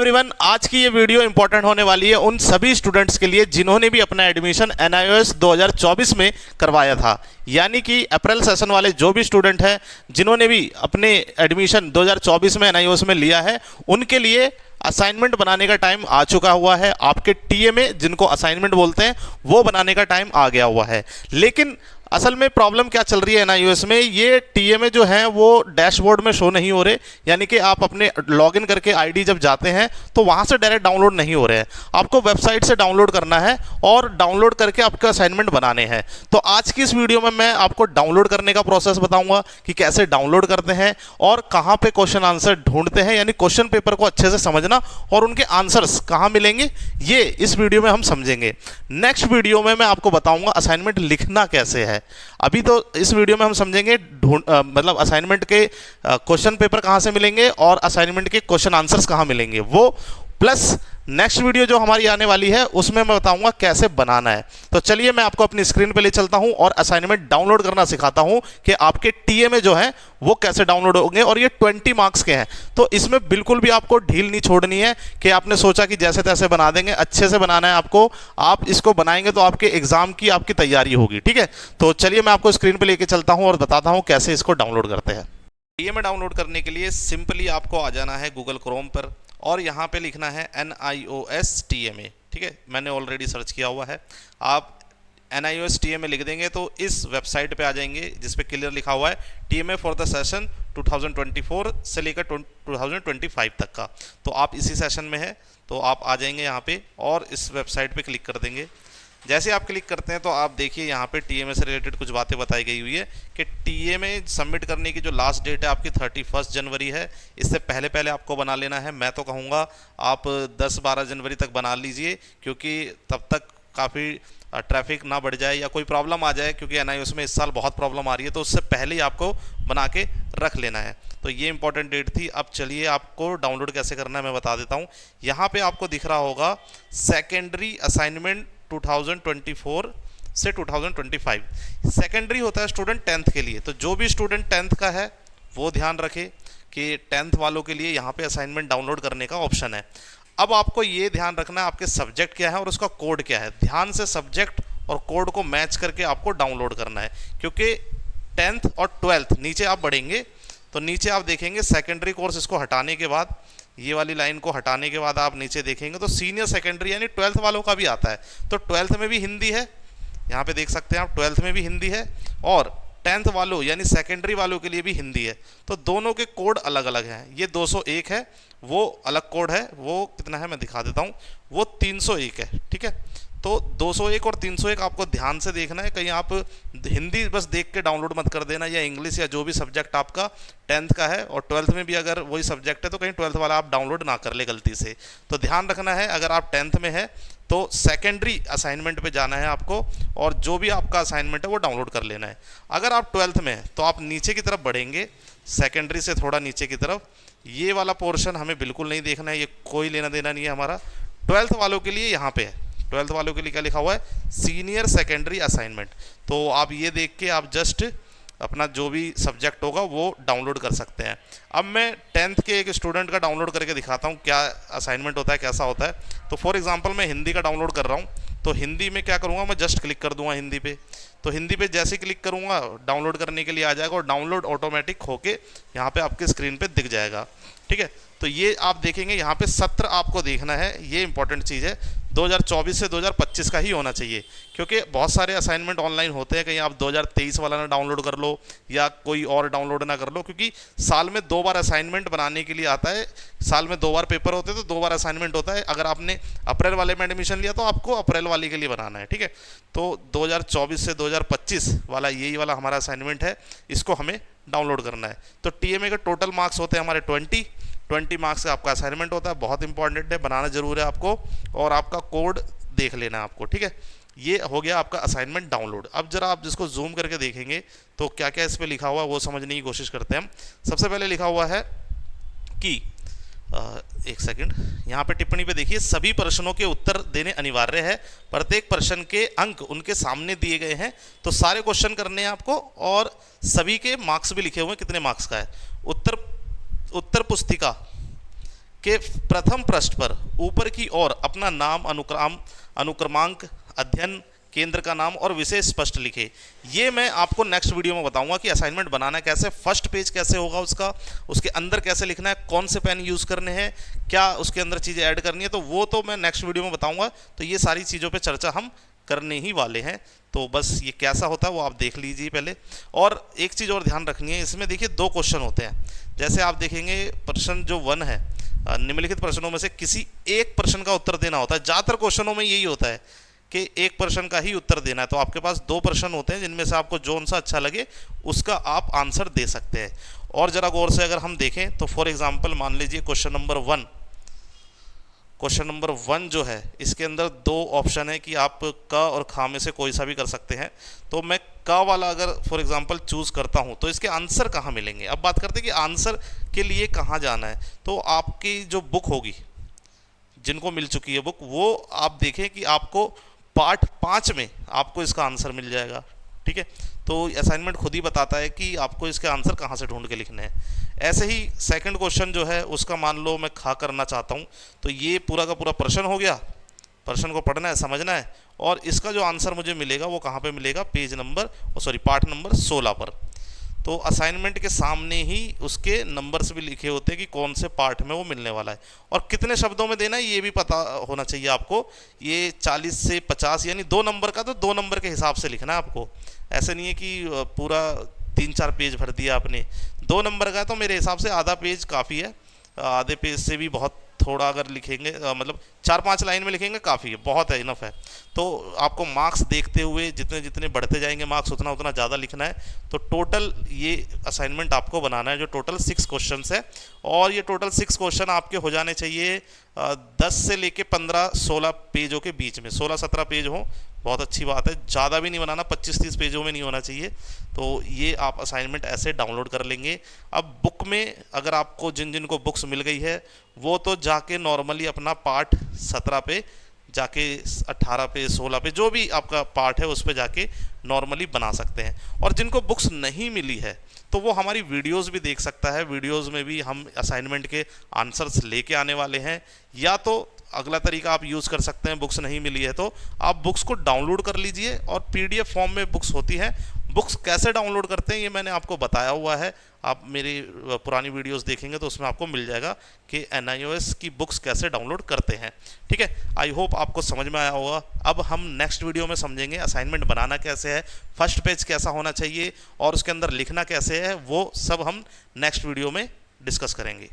Everyone, आज की ये वीडियो इंपॉर्टेंट होने वाली है उन सभी स्टूडेंट्स के लिए जिन्होंने भी अपना एडमिशन NIOS 2024 में करवाया था। यानी कि अप्रैल सेशन वाले जो भी स्टूडेंट हैं जिन्होंने भी अपने एडमिशन 2024 में NIOS में लिया है, उनके लिए असाइनमेंट बनाने का टाइम आ चुका हुआ है। आपके TMA जिनको असाइनमेंट बोलते हैं वो बनाने का टाइम आ गया हुआ है। लेकिन असल में प्रॉब्लम क्या चल रही है NIOS में, ये TMA जो है वो डैशबोर्ड में शो नहीं हो रहे। यानी कि आप अपने लॉगिन करके आईडी जब जाते हैं तो वहाँ से डायरेक्ट डाउनलोड नहीं हो रहे हैं, आपको वेबसाइट से डाउनलोड करना है और डाउनलोड करके आपके असाइनमेंट बनाने हैं। तो आज की इस वीडियो में मैं आपको डाउनलोड करने का प्रोसेस बताऊंगा कि कैसे डाउनलोड करते हैं और कहाँ पे क्वेश्चन आंसर ढूंढते हैं, यानी क्वेश्चन पेपर को अच्छे से समझना और उनके आंसर्स कहाँ मिलेंगे ये इस वीडियो में हम समझेंगे। नेक्स्ट वीडियो में मैं आपको बताऊंगा असाइनमेंट लिखना कैसे है। अभी तो इस वीडियो में हम समझेंगे मतलब असाइनमेंट के क्वेश्चन पेपर कहाँ से मिलेंगे और असाइनमेंट के क्वेश्चन आंसर्स कहाँ मिलेंगे वो, प्लस नेक्स्ट वीडियो जो हमारी आने वाली है उसमें मैं बताऊंगा कैसे बनाना है। तो चलिए मैं आपको अपनी स्क्रीन पे ले चलता हूं और असाइनमेंट डाउनलोड करना सिखाता हूं कि आपके TMA जो है वो कैसे डाउनलोड होंगे। और ये 20 मार्क्स के हैं, तो इसमें बिल्कुल भी आपको ढील नहीं छोड़नी है कि आपने सोचा कि जैसे तैसे बना देंगे। अच्छे से बनाना है आपको, आप इसको बनाएंगे तो आपके एग्जाम की आपकी तैयारी होगी। ठीक है, तो चलिए मैं आपको स्क्रीन पर लेके चलता हूँ और बताता हूँ कैसे इसको डाउनलोड करते हैं। TMA डाउनलोड करने के लिए सिंपली आपको आ जाना है गूगल क्रोम पर और यहाँ पे लिखना है NIOS TMA। ठीक है, मैंने ऑलरेडी सर्च किया हुआ है। आप NIOS TMA लिख देंगे तो इस वेबसाइट पे आ जाएंगे जिस पे क्लियर लिखा हुआ है TMA फॉर द सेशन 2024 से लेकर 2025 तक का। तो आप इसी सेशन में है तो आप आ जाएंगे यहाँ पे और इस वेबसाइट पे क्लिक कर देंगे। जैसे आप क्लिक करते हैं तो आप देखिए यहाँ पे TMA से रिलेटेड कुछ बातें बताई गई हुई है कि TMA सबमिट करने की जो लास्ट डेट है आपकी 31 जनवरी है। इससे पहले पहले आपको बना लेना है। मैं तो कहूँगा आप 10-12 जनवरी तक बना लीजिए, क्योंकि तब तक काफ़ी ट्रैफिक ना बढ़ जाए या कोई प्रॉब्लम आ जाए, क्योंकि NIOS में इस साल बहुत प्रॉब्लम आ रही है। तो उससे पहले ही आपको बना के रख लेना है। तो ये इंपॉर्टेंट डेट थी। अब चलिए आपको डाउनलोड कैसे करना है मैं बता देता हूँ। यहाँ पे आपको दिख रहा होगा सेकेंडरी असाइनमेंट 2024 से 2025। सेकेंडरी होता है स्टूडेंट 10th के लिए। तो जो भी स्टूडेंट 10th का है वो ध्यान रखे कि 10th वालों के लिए यहाँ पे असाइनमेंट डाउनलोड करने का ऑप्शन है। अब आपको ये ध्यान रखना है आपके सब्जेक्ट क्या है और उसका कोड क्या है। ध्यान से सब्जेक्ट और कोड को मैच करके आपको डाउनलोड करना है, क्योंकि 10th और 12th नीचे आप बढ़ेंगे तो नीचे आप देखेंगे सेकेंडरी कोर्स। इसको हटाने के बाद, ये वाली लाइन को हटाने के बाद आप नीचे देखेंगे तो सीनियर सेकेंडरी यानी 12th वालों का भी आता है। तो 12th में भी हिंदी है, यहाँ पे देख सकते हैं आप 12th में भी हिंदी है और 10th वालों यानी सेकेंडरी वालों के लिए भी हिंदी है। तो दोनों के कोड अलग अलग हैं। ये 201 है, वो अलग कोड है। वो कितना है मैं दिखा देता हूँ, वो 301 है। ठीक है, तो 201 और 301 आपको ध्यान से देखना है। कहीं आप हिंदी बस देख के डाउनलोड मत कर देना, या इंग्लिश या जो भी सब्जेक्ट आपका 10th का है और 12th में भी अगर वही सब्जेक्ट है तो कहीं 12th वाला आप डाउनलोड ना कर ले गलती से। तो ध्यान रखना है, अगर आप 10th में है तो सेकेंडरी असाइनमेंट पे जाना है आपको और जो भी आपका असाइनमेंट है वो डाउनलोड कर लेना है। अगर आप 12th में है तो आप नीचे की तरफ बढ़ेंगे, सेकेंडरी से थोड़ा नीचे की तरफ। ये वाला पोर्शन हमें बिल्कुल नहीं देखना है, ये कोई लेना देना नहीं है हमारा। 12th वालों के लिए यहाँ पे है, 12th वालों के लिए क्या लिखा हुआ है, सीनियर सेकेंडरी असाइनमेंट। तो आप ये देख के आप जस्ट अपना जो भी सब्जेक्ट होगा वो डाउनलोड कर सकते हैं। अब मैं 10th के एक स्टूडेंट का डाउनलोड करके दिखाता हूँ क्या असाइनमेंट होता है, कैसा होता है। तो फॉर एग्जांपल मैं हिंदी का डाउनलोड कर रहा हूँ, तो हिंदी में क्या करूँगा, मैं जस्ट क्लिक कर दूंगा हिंदी पे। तो हिंदी पे जैसे क्लिक करूँगा डाउनलोड करने के लिए आ जाएगा और डाउनलोड ऑटोमेटिक होके यहाँ पे आपके स्क्रीन पे दिख जाएगा। ठीक है, तो ये आप देखेंगे यहाँ पे सत्र आपको देखना है। ये इंपॉर्टेंट चीज़ है, 2024 से 2025 का ही होना चाहिए, क्योंकि बहुत सारे असाइनमेंट ऑनलाइन होते हैं। कहीं आप 2023 वाला ना डाउनलोड कर लो या कोई और डाउनलोड ना कर लो, क्योंकि साल में 2 बार असाइनमेंट बनाने के लिए आता है। साल में 2 बार पेपर होते हैं तो 2 बार असाइनमेंट होता है। अगर आपने अप्रैल वाले में एडमिशन लिया तो आपको अप्रैल वाले के लिए बनाना है। ठीक है, तो 2024 से 2025 वाला यही वाला हमारा असाइनमेंट है, इसको हमें डाउनलोड करना है। तो TMA के टोटल मार्क्स होते हैं हमारे 20 मार्क्स का आपका असाइनमेंट होता है। बहुत इंपॉर्टेंट है, बनाना जरूर है आपको और आपका कोड देख लेना है आपको। ठीक है, ये हो गया आपका असाइनमेंट डाउनलोड। अब जरा आप जिसको जूम करके देखेंगे तो क्या क्या इस पर लिखा हुआ है वो समझने की कोशिश करते हैं हम। सबसे पहले लिखा हुआ है कि एक सेकंड, यहाँ पे टिप्पणी पे देखिए, सभी प्रश्नों के उत्तर देने अनिवार्य है। प्रत्येक प्रश्न के अंक उनके सामने दिए गए हैं, तो सारे क्वेश्चन करने हैं आपको और सभी के मार्क्स भी लिखे हुए हैं कितने मार्क्स का है। उत्तर पुस्तिका कि प्रथम पृष्ठ पर ऊपर की ओर अपना नाम, अनुक्रमांक, अध्ययन केंद्र का नाम और विषय स्पष्ट लिखे। ये मैं आपको नेक्स्ट वीडियो में बताऊंगा कि असाइनमेंट बनाना कैसे, फर्स्ट पेज कैसे होगा उसका, उसके अंदर कैसे लिखना है, कौन से पेन यूज़ करने हैं, क्या उसके अंदर चीज़ें ऐड करनी है, तो वो तो मैं नेक्स्ट वीडियो में बताऊंगा। तो ये सारी चीज़ों पे चर्चा हम करने ही वाले हैं। तो बस ये कैसा होता है वो आप देख लीजिए पहले। और एक चीज़ और ध्यान रखनी है, इसमें देखिए 2 क्वेश्चन होते हैं। जैसे आप देखेंगे प्रश्न जो 1 है, निम्नलिखित प्रश्नों में से किसी एक प्रश्न का उत्तर देना होता है। ज़्यादातर क्वेश्चनों में यही होता है कि एक प्रश्न का ही उत्तर देना है। तो आपके पास 2 प्रश्न होते हैं जिनमें से आपको जो सा अच्छा लगे उसका आप आंसर दे सकते हैं। और ज़रा गौर से अगर हम देखें तो फॉर एग्जांपल मान लीजिए क्वेश्चन नंबर 1 जो है, इसके अंदर 2 ऑप्शन है कि आप क और ख में से कोई सा भी कर सकते हैं। तो मैं क वाला अगर फॉर एग्जांपल चूज़ करता हूं तो इसके आंसर कहाँ मिलेंगे। अब बात करते हैं कि आंसर के लिए कहाँ जाना है। तो आपकी जो बुक होगी, जिनको मिल चुकी है बुक, वो आप देखें कि आपको पार्ट 5 में आपको इसका आंसर मिल जाएगा। ठीक है, तो असाइनमेंट खुद ही बताता है कि आपको इसके आंसर कहाँ से ढूंढ के लिखने हैं। ऐसे ही सेकंड क्वेश्चन जो है उसका मान लो मैं खा करना चाहता हूँ, तो ये पूरा का पूरा प्रश्न हो गया, प्रश्न को पढ़ना है, समझना है, और इसका जो आंसर मुझे मिलेगा वो कहाँ पे मिलेगा, पार्ट नंबर 16 पर। तो असाइनमेंट के सामने ही उसके नंबर्स भी लिखे होते हैं कि कौन से पार्ट में वो मिलने वाला है और कितने शब्दों में देना है ये भी पता होना चाहिए आपको। ये 40 से 50 यानी 2 नंबर का, तो 2 नंबर के हिसाब से लिखना है आपको। ऐसे नहीं है कि पूरा 3-4 पेज भर दिया आपने। 2 नंबर का तो मेरे हिसाब से आधा पेज काफ़ी है, आधे पेज से भी बहुत थोड़ा अगर लिखेंगे, मतलब 4-5 लाइन में लिखेंगे काफ़ी है, बहुत है, इनफ है। तो आपको मार्क्स देखते हुए जितने जितने बढ़ते जाएंगे मार्क्स उतना उतना ज़्यादा लिखना है। तो टोटल ये असाइनमेंट आपको बनाना है जो टोटल 6 क्वेश्चन है, और ये टोटल 6 क्वेश्चन आपके हो जाने चाहिए 10 से लेके 15-16 पेजों के बीच में, 16-17 पेज हो, बहुत अच्छी बात है। ज़्यादा भी नहीं बनाना, 25-30 पेजों में नहीं होना चाहिए। तो ये आप असाइनमेंट ऐसे डाउनलोड कर लेंगे। अब बुक में अगर आपको जिन जिन को बुक्स मिल गई है वो तो जाके नॉर्मली अपना पार्ट 17 पे जाके 18 पे 16 पे जो भी आपका पार्ट है उस पे जाके नॉर्मली बना सकते हैं। और जिनको बुक्स नहीं मिली है तो वो हमारी वीडियोस भी देख सकता है। वीडियोस में भी हम असाइनमेंट के आंसर्स लेके आने वाले हैं। या तो अगला तरीका आप यूज़ कर सकते हैं, बुक्स नहीं मिली है तो आप बुक्स को डाउनलोड कर लीजिए, और पीडीएफ फॉर्म में बुक्स होती हैं। बुक्स कैसे डाउनलोड करते हैं ये मैंने आपको बताया हुआ है, आप मेरी पुरानी वीडियोस देखेंगे तो उसमें आपको मिल जाएगा कि NIOS की बुक्स कैसे डाउनलोड करते हैं। ठीक है, आई होप आपको समझ में आया होगा। अब हम नेक्स्ट वीडियो में समझेंगे असाइनमेंट बनाना कैसे है, फर्स्ट पेज कैसा होना चाहिए और उसके अंदर लिखना कैसे है, वो सब हम नेक्स्ट वीडियो में डिस्कस करेंगे।